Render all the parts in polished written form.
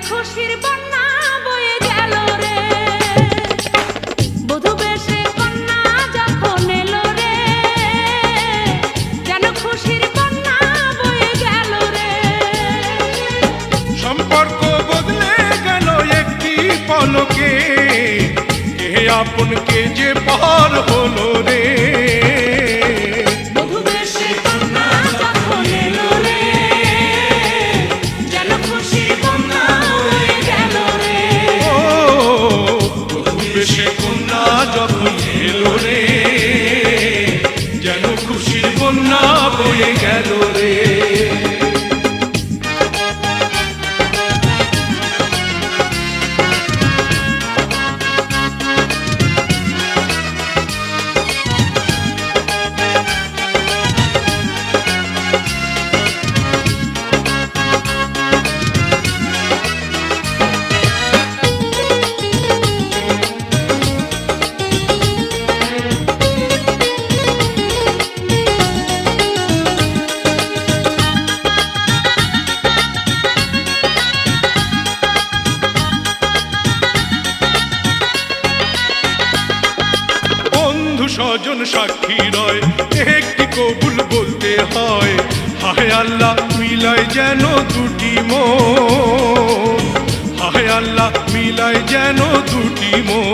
খুশির বন্যা বয়ে গেল রে, বধূ বেশে কন্যা যখন এলো রে, যেন খুশির বন্যা বয়ে গেল রে। সম্পর্ক বদলে গেল একটি পলকে, কে আপন কে যে পর হলো রে। সে কন্যা যখন এলো রে, যেন খুশির বন্যা বয়ে গেল রে। স্বজন সাক্ষী রয়, একটি কবুল বলতে হয়। হায় আল্লাহ মিলায় যেন দুটি মন, হায় আল্লাহ মিলায় যেন দুটি মন।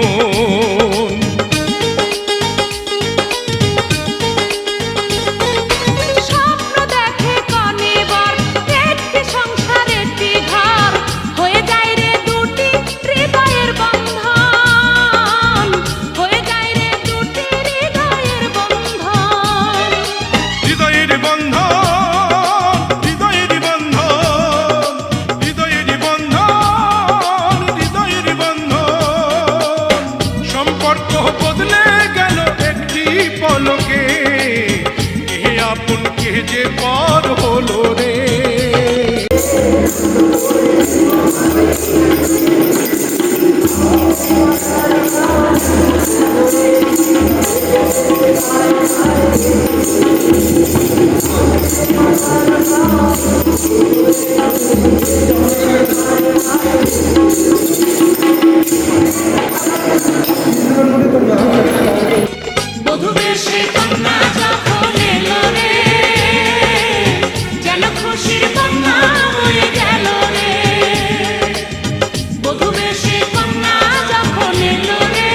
যে পর হলো রে। বধূ বেশে কন্যা যখন এলো রে, যেন খুশির বন্যা বয়ে গেল রে। বধূ বেশে কন্যা যখন এলো রে,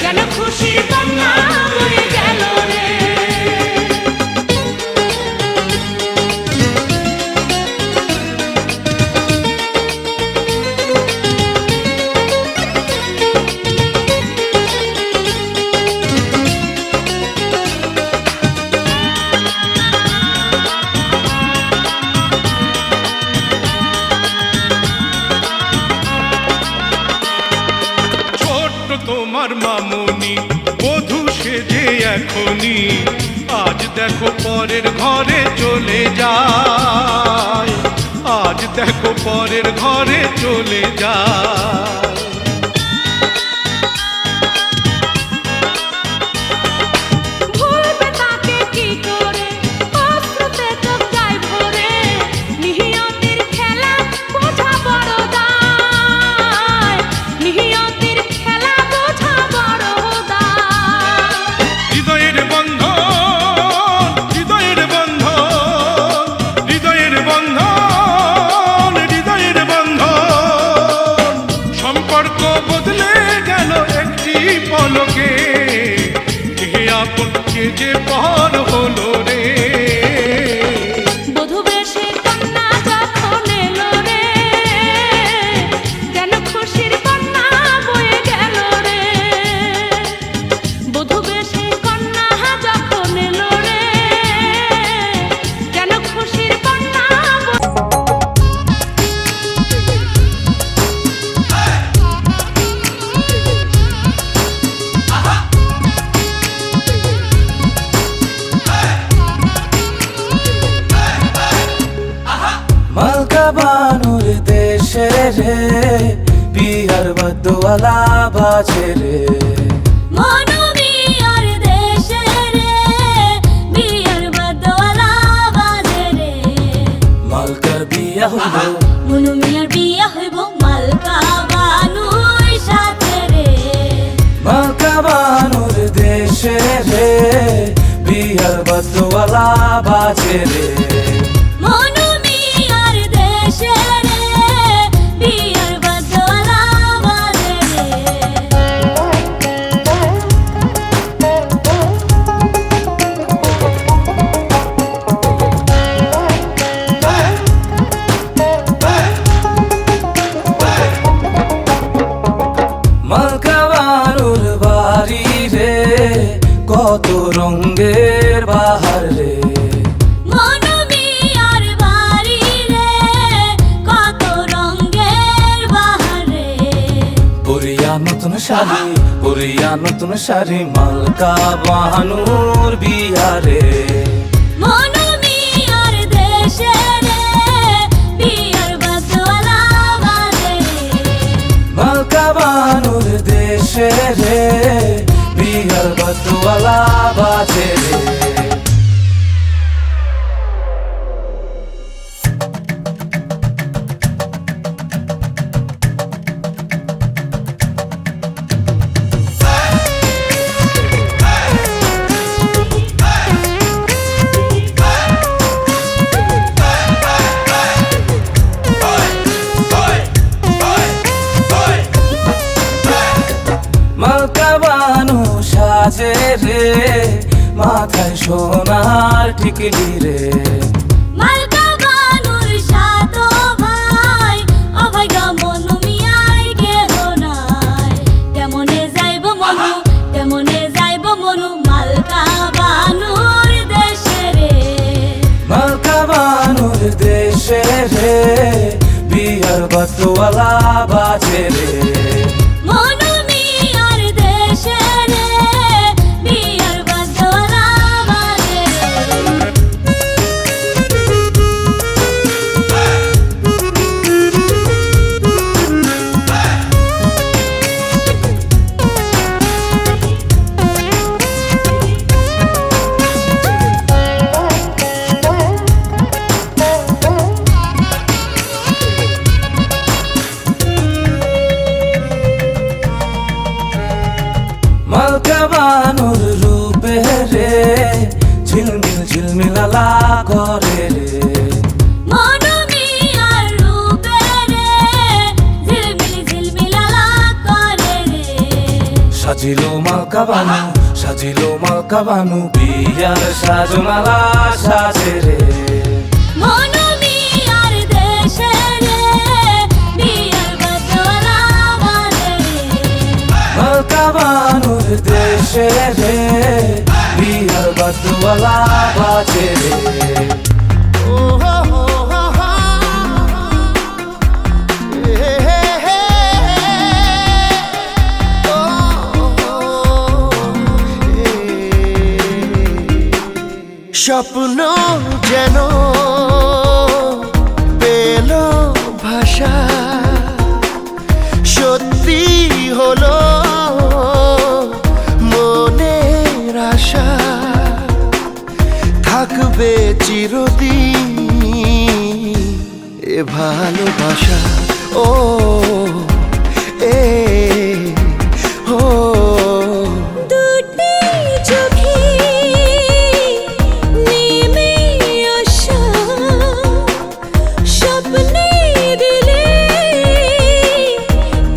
যেন খুশির বন্যা বয়ে গেল রে। তোমার মামুনি বধূ সেজে এখনি, আজ দেখো পরের ঘরে চলে যায়, আজ দেখো পরের ঘরে চলে যায়। বানুর দেশে রে বিয়ার বদওয়ালা বাজে রে মনু মিয়ার দেশে রে বিয়ার বদওয়ালা বাজে রে মালকার বিয়া হইব মনু মিয়ার বিয়া হইব মালকা বানুর সাথে রে মালকা বানুর দেশে রে বিয়ার বদওয়ালা বাজে রে মনু মিয়ার দেশে রে বিয়ার বদওয়ালা বাজে রে মালকা বানুর বাড়ি রে কত রঙের বাহার রে মনু মিয়ার বাড়ি রে কত রঙের বাহারে পরিয়া নতুন শাড়ি মালকা বানুর বিয়া রে মনু মিয়ার দেশে রে বিয়ার বদওয়ালা বাজে রে মালকা বানুর দেশে রে বিয়ার বদওয়ালা বাজে রে মালকা বানু সাজে রে মাথায় সোনার টিকলি রে মালকা বানুর সাতো ভাই অভয় গা মনু মিয়ার কেহ নাই কেমনে যাইব মনু মালকা বানুর দেশে রে মালকা বানুর দেশে রে বিয়ার বদওয়ালা বাজে রে মনু মিয়ার দেশে রে বিয়ার বদওয়ালা বাজে রে মালকা বানুর রূপে রে ঝিলমিলালা করে রে মনু মিয়ার রূপে রে ঝিলমিলালা করে রে সাজিল মালকা বানু বিয়ার সাজমালা সাজে রে মনু মিয়ার দেশে রে বিয়ার বদওয়ালা বাজে রে মালকা বানুর দেশে রে বিয়ার বদওয়ালা বাজে রে স্বপ্ন যেন পেল ভাষা সত্যি হলো মনের আশা থাকবে চিরদিন এ ভালোবাসা ও এ ও দুটি চোখে নেমে আসা স্বপ্নে দিলে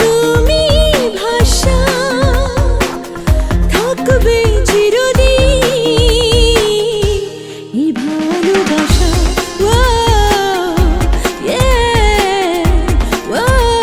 তুমি ভাষা থাকবে চিরদিন এই ভালোবাসা ও yeah, ও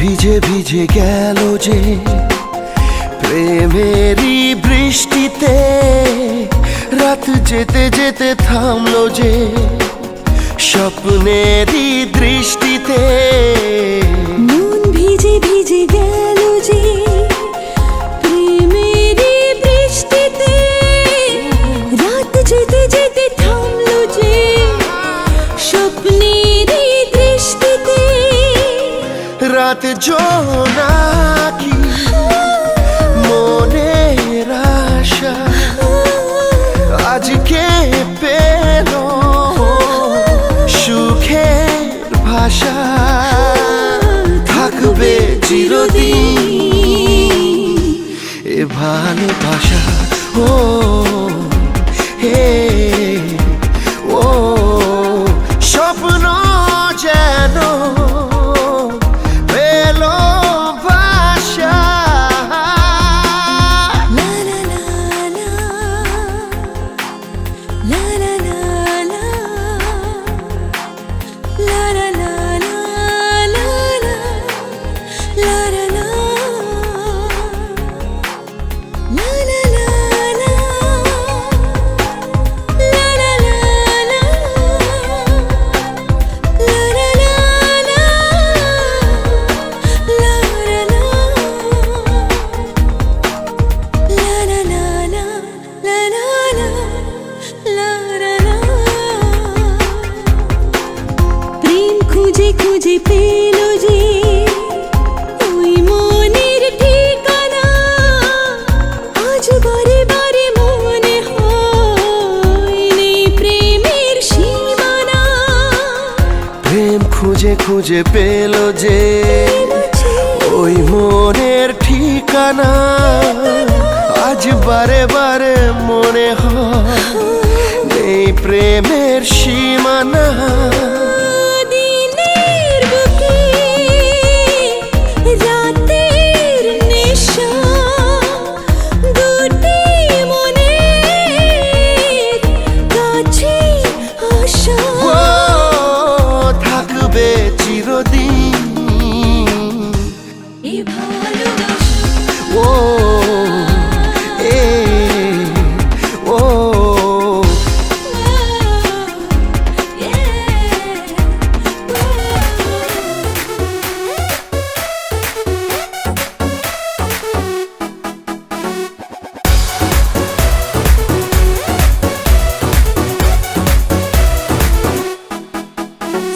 ভিজে ভিজে গেল যে প্রেমেরই বৃষ্টিতে, রাত যেতে যেতে থামলো যে স্বপ্নেরই দৃষ্টিতে। মন ভিজে ভিজে গেল যে প্রেমেরই বৃষ্টিতে, রাত যেতে যেতে থামলো যে স্বপ্নেরই দৃষ্টিতে। রাত জোনাকি মনের আশা আজকে পেল সুখের ভাষা, থাকবে চিরদিন এ ভালোবাসা। ও হে ও স্বপ্ন যেন পেল ভাষা। লা লা লা লা, লা লা লা লা, লা লা লা লা, লা লা, লা লা লা, লা লা লা লা, লা লা লা লা, লা লা লা লা, লা লা লা, La la la la, la la la, la la la। প্রেম খুঁজে খুঁজে পেল যে ওই মনের ঠিকানা, আজ বারে বারে মনে হয় নেই প্রেমের সীমানা। প্রেম খুঁজে খুঁজে পেল যে ওই মনের ঠিকানা, আজ বারে বারে মনে হয় নেই প্রেমের সীমানা। দিনের বুকে রাতের নেশা, দুটি মনের কাছে আসা। ও থাকবে চিরদিন এ ভালোবাসা, ও এ ও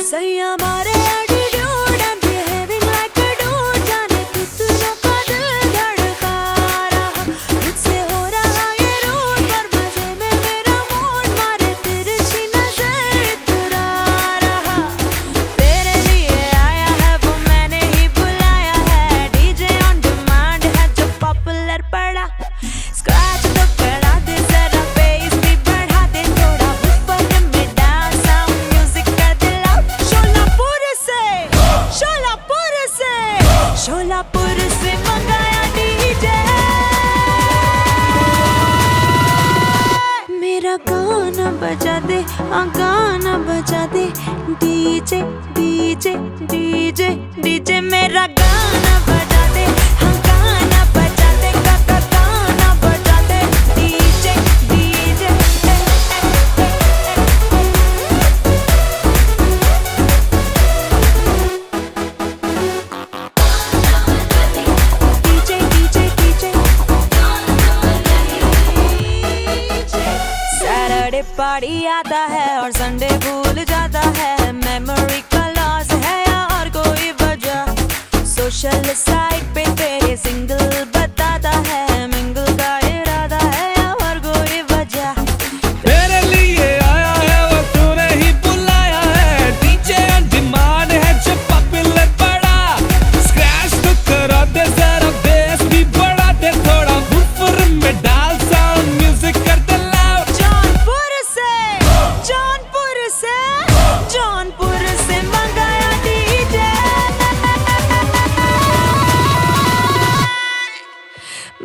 Say I'm out of attitude, I'm behaving like a dude, जाने कितनों का दिल धड़का रहा, मुझसे हो रहा ये रूठ, पर मजे में मेरा मूड, मारे तिरछी नजर इतरा रहा। तेरे लिए आया है वो मैंने ही बुलाया है, डीजे ऑन डिमांड है जो पॉपुलर पड़ा। स्क्रैच तो करा दे जरा, बेस भी बढ़ा दे थोड़ा, ऊपर में डांस साउंड म्यूजिक कर दे लाउड। शोलापुर से मंगाया डीजे, मेरा गाना बजा दे, हाँ गाना बजा दे, डीजे डीजे डीजे डीजे मेरा गाना बजा दे, हाँ गाना बजा दे, काका गाना बजा दे, डीजे डीजे। सैटरडे पार्टी आता है और संडे भूल जाता है, मेमोरी का लॉस है या और कोई वजह, सोशल साइट पे तेरे सिंगल बताता है, मिंगल का इरादा है या और कोई वजह। तेरे लिए आया है वो तूने ही बुलाया है, डीजे ऑन डिमांड है जो पॉपुलर पड़ा, स्क्रैच तो करा दे जरा, बेस भी बढ़ा दे थोड़ा, ऊपर में डाल साउंड म्यूजिक कर दे लाउड। जौनपुर से मंगाया डीजे,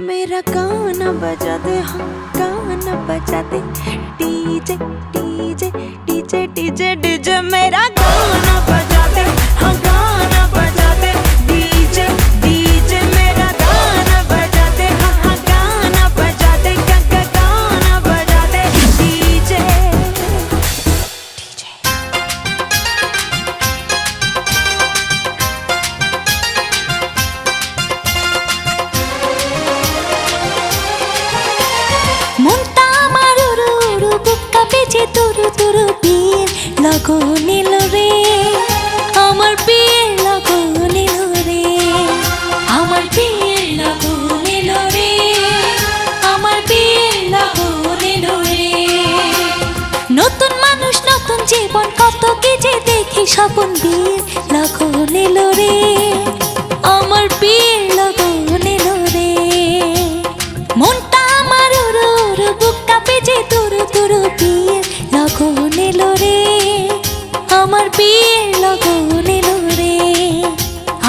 मेरा गाना बजा दे, हाँ गाना बजा दे, DJ DJ DJ DJ DJ मेरा गाना बजा दे, हाँ गाना बजा दे, डीजे লগন এলো রে, আমার বিয়ের লগন এলো রে, আমার বিয়ের লগন এলো রে, আমার বিয়ের লগন এলো রে। নতুন মানুষ নতুন জীবন কত কি যে দেখি স্বপন, বিয়ের লগন এলো রে, আমার বিয়ের লগন এলো রে। মনটা আমার উড়ু উড়ু, বুক কাঁপে যে তুরু তুরু, বিয়ের লগন এলো রে, আমার বিয়ের লগন এলো রে,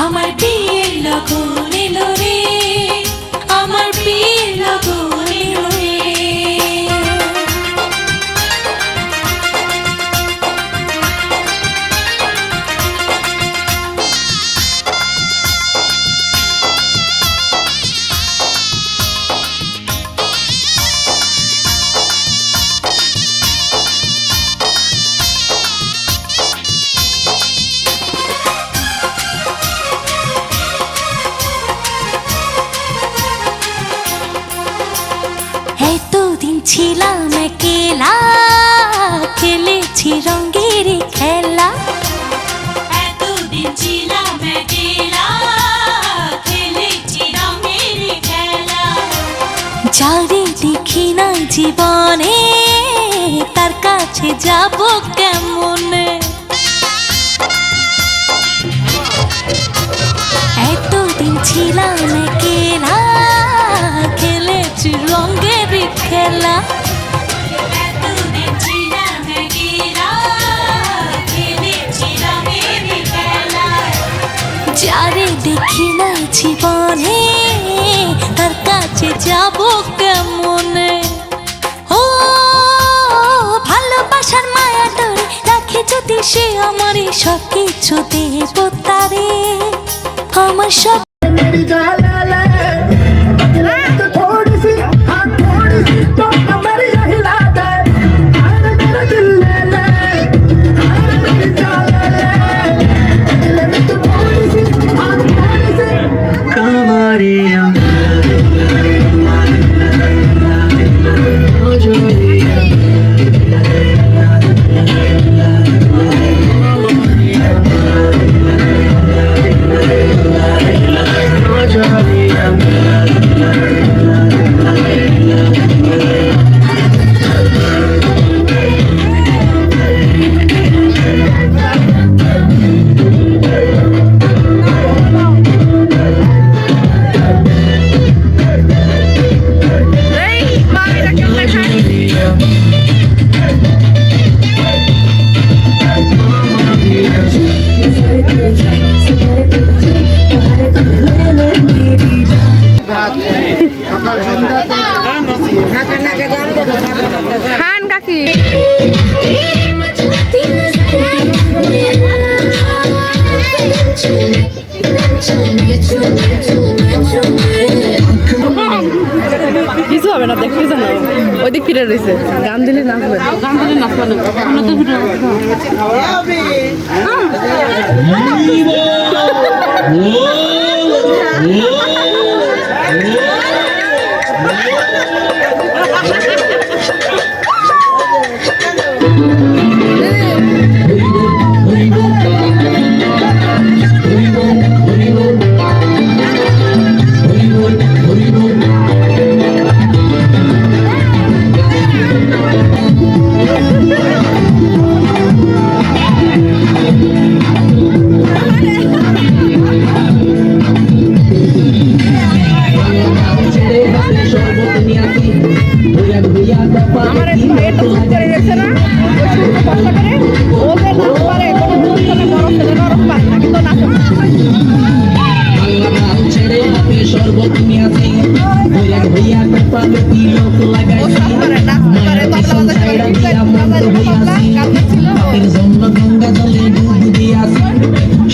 আমার বিয়ের লগন এলো রে, আমার বিয়ের লগন এলো রে। এতদিন ছিলাম একলা, খেলেছি রঙের খেলা, এতদিন ছিলাম একলা, খেলেছি রঙের খেলা। যারে দেখি না জীবনে, তার কাছে যাব কেমনে? এতদিন ছিলাম একলা, খেলেছি রঙের খেলা, এতদিন ছিলাম একলা, খেলেছি রঙের খেলা। যারে দেখি না জীবনে, তার কাছে যাব কেমনে? ও ভালোবাসার মায়া ধরে রাখে যদি সে, আমার সব কিছু দেব তারে, আমার সব। मेरी जान ले तो थोड़ी सी, हाँ थोड़ी सी तो मेरी हिला दे, मेरा दिल ले ले, मेरी जान ले में तो थोड़ी सी, हाँ थोड़ी सी कमरिया খান কাকি কিছু হবে না, দেখতে জানো ওই দিক ফিরে রয়েছে, গান দিলে নাচবে, গান দিলে নাচবে না।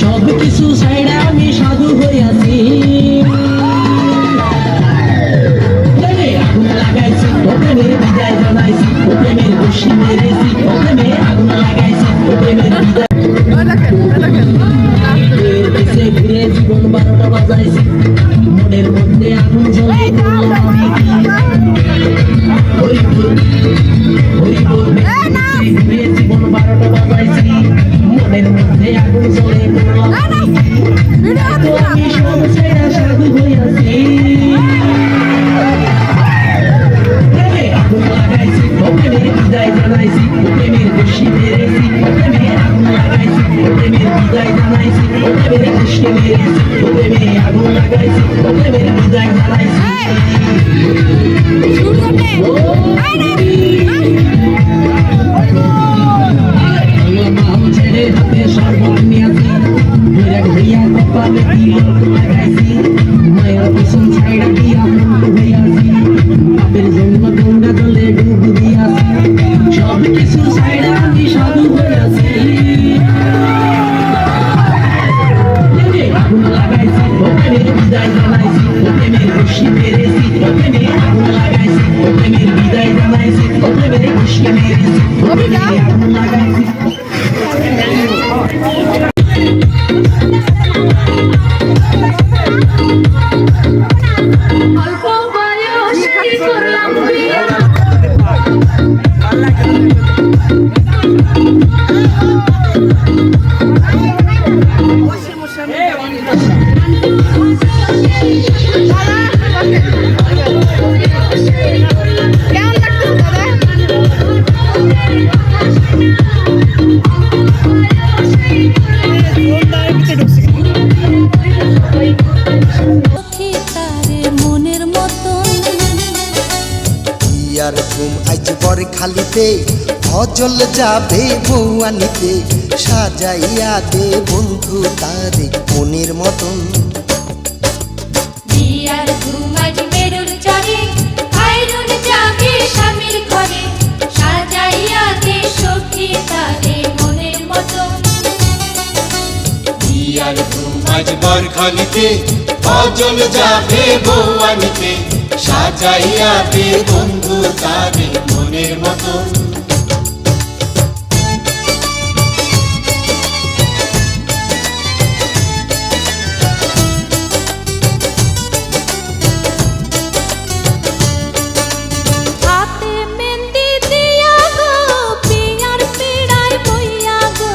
সবকিছু ছাইড়া আমি সাধু হইয়াছি, আগুন লাগাইছি প্রেমের বিদায় জানাইছি, প্রেমের খুশি মেরেছি আগুন লাগাইছি প্রেমের বিদায় ঘুরে জীবন 12টা বাজাইছি, মনের মধ্যে আগুন জ্বলে জীবন 12টা বাজাইছি। মধ্যে আগুন জ্বলে করলাম আমি সব ছেড়ে সাধু হইয়াছি আগুন লাগাইছি প্রেমের বিদায় জানাইছি প্রেমের খুশি মেরেছি প্রেমে আগুন লাগাইছি প্রেমের বিদায় জানাইছি প্রেমের খুশি মেরেছি প্রেমে আগুন লাগাইছি প্রেমের বিদায় জানাইছি ছেড়ে হাতে সর্বত নিয়েছি ঘুরিয়া কপালে তিলক লাগাইছি মায়ের পিছন ছাইড়া দিয়া মন্ত হইয়াছি বাপের জন্ম গঙ্গা জলে ডুব দিয়াছি সব কিছু ছাইড়া আমি সাধু হইয়াছি আগুন লাগাইছি প্রেমের বিদায় জানাইছি প্রেমের খুশি মেরেছি প্রেমে আগুন লাগাইছি প্রেমের বিদায় জানাইছি প্রেমের খুশি মেরেছি আগুন লাগাইছি অল্প বয়সেই করলাম বিয়ে মনের মতন ইয়ার ঘুম আজ বর খালিতে অজল যাবে বউয়ানিতে সাজাইয়া দে বন্ধু তারে মনের মতন বিয়ার ঘুমাজ মেরুর চরে খাইরুন যাবে স্বামীর ঘরে সাজাইয়া দে সখী তারে মনের মতন বিয়ার ঘুমাজ বরখালিতে অজল যাবে বউয়ানিতে সাজাইয়া দে বন্ধু তারে মনের মতন হাতে মেহেন্দি দিয়া গো পিয়ার পিড়ায় বইয়া গো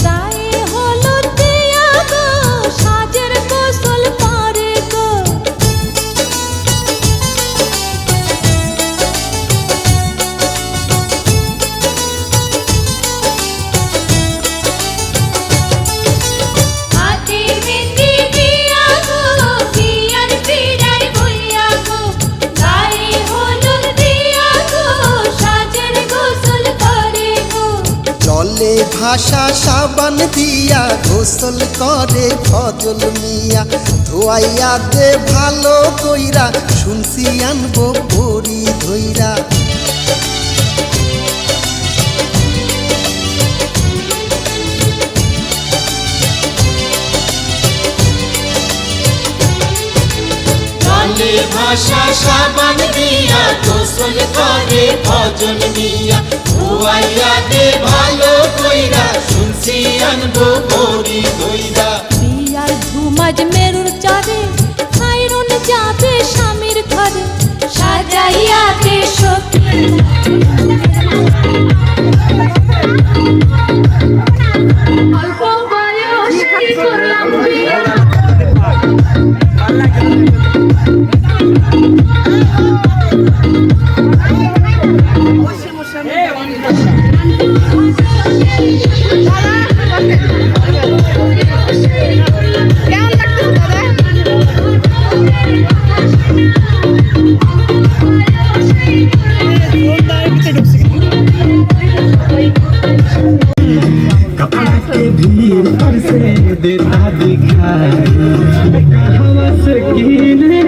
গায়ে হলুদ দিয়া গো সাজের গোসল করে গো হাতে মেহেন্দি দিয়া গো পিয়ার পিড়ায় বইয়া গো গায়ে হলুদ দিয়া গো সাজের গোসল করে গো জলে ভাষা সাবান দিয়া গোসল করে ফজল মিয়া ধোয়াইয়া দে ভালো কইরা শুনছি আনবো পরি ধইরা জলে ভাষা সাবান দিয়া গোসল করে ফজল মিয়া ধোয়াইয়া দে ভালো কইরা শুনছি আনবো বড়ি দইরা বিয়ার ঘুমাজ মেরুর চরে খাইরুন যাবে স্বামীর ঘরে সাজাইয়া দে সখী অল্প বয়সেই করলাম বিয়ে देता दिखाई हवा से कीने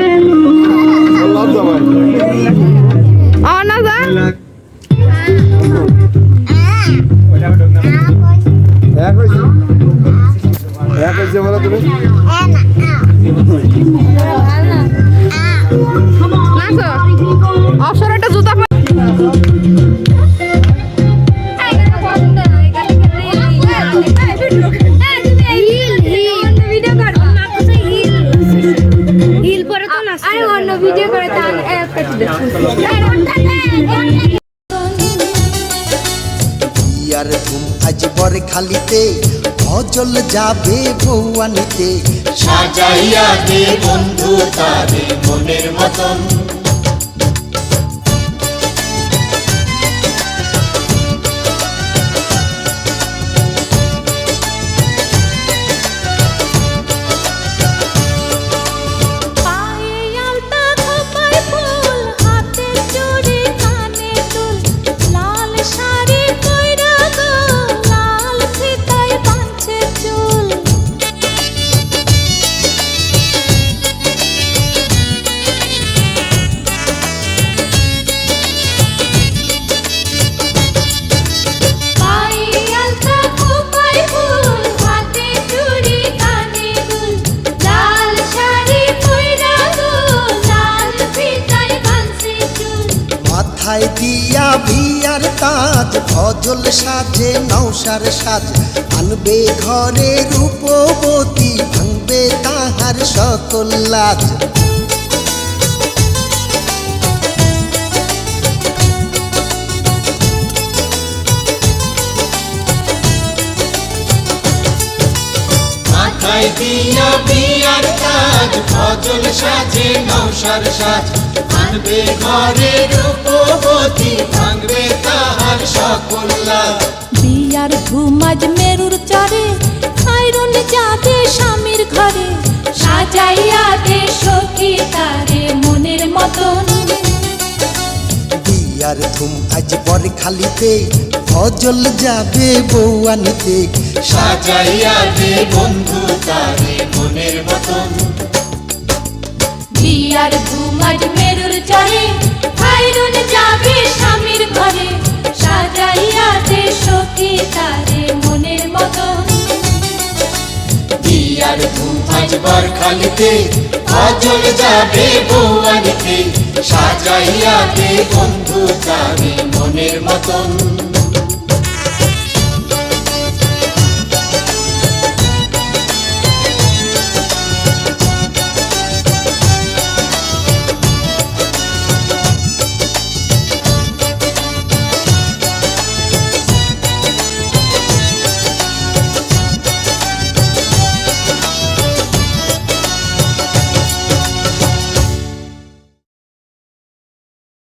না যা অবসর একটা জুতা ইয়ার ঘুম আজ বর খালিতে ভজল যাবে বউয়ানিতে সাজাইয়া দে বন্ধু তারে মনের মতন পায়ে আলতা খোপায় ফুল হাতে চুড়ি কানে দুল লাল শাড়ি কইরা গো লাল ফিতায় বাঁধছে চুল পায়ে আলতা খোপায় ফুল হাতে চুড়ি কানে দুল লাল শাড়ি কইরা গো লাল ফিতায় বাঁধছে চুল মাথায় দিয়া বিয়ার তাজ ভজল সাজে নৌসার সাজ আনবে ঘরে রূপবতী ভাঙবে তাহার সকল লাজ মাথায় দিয়া বিয়ার কাজ ভজল সাজে নৌসার সাজ আনবে ঘরে রূপবতী ভাঙবে তাহার সকল লাজ বিয়ার ঘুমাজ মেরুর চরে খাইরুন যাবে স্বামীর ঘরে সাজাইয়া দে সখী তারে মনের মতন বিয়ার ধুম আজ বর খালিতে ভজল যাবে বউয়ানিতে সাজাইয়া দে বন্ধু তারে মনের মতন বিয়ার ঘুমাজ মেরুর চরে খাইরুন যাবে স্বামীর ঘরে সাজাইয়া দে সখী তারে মনের মতন বিয়ার ধুম আজ বরখালিতে ভজল যাবে বউয়ানিতে সাজাইয়া দে বন্ধু তারে মনের মতন